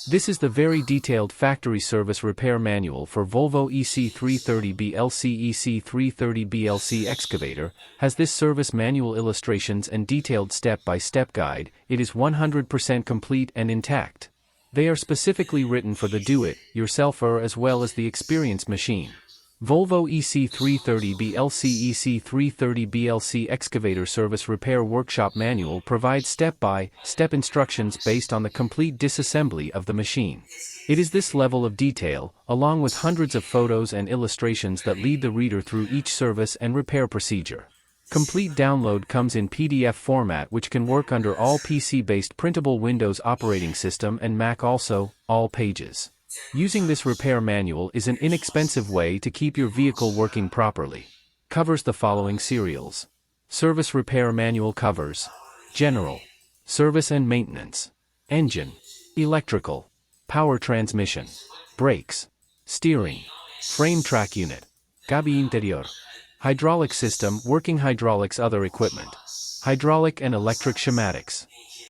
This is the very detailed factory service repair manual for Volvo EC330BLC. EC330BLC excavator has this service manual illustrations and detailed step-by-step guide. It is 100% complete and intact. They are specifically written for the do-it-yourselfer as well as the experienced machine. Volvo EC330BLC. EC330BLC Excavator Service Repair Workshop Manual provides step-by-step instructions based on the complete disassembly of the machine. It is this level of detail, along with hundreds of photos and illustrations, that lead the reader through each service and repair procedure. Complete download comes in PDF format, which can work under all PC-based printable Windows operating system and Mac, also all pages. Using this repair manual is an inexpensive way to keep your vehicle working properly. Covers the following serials. Service repair manual covers: general, service and maintenance, engine, electrical, power transmission, brakes, steering, frame track unit, gabi interior, hydraulic system, working hydraulics, other equipment, hydraulic and electric schematics.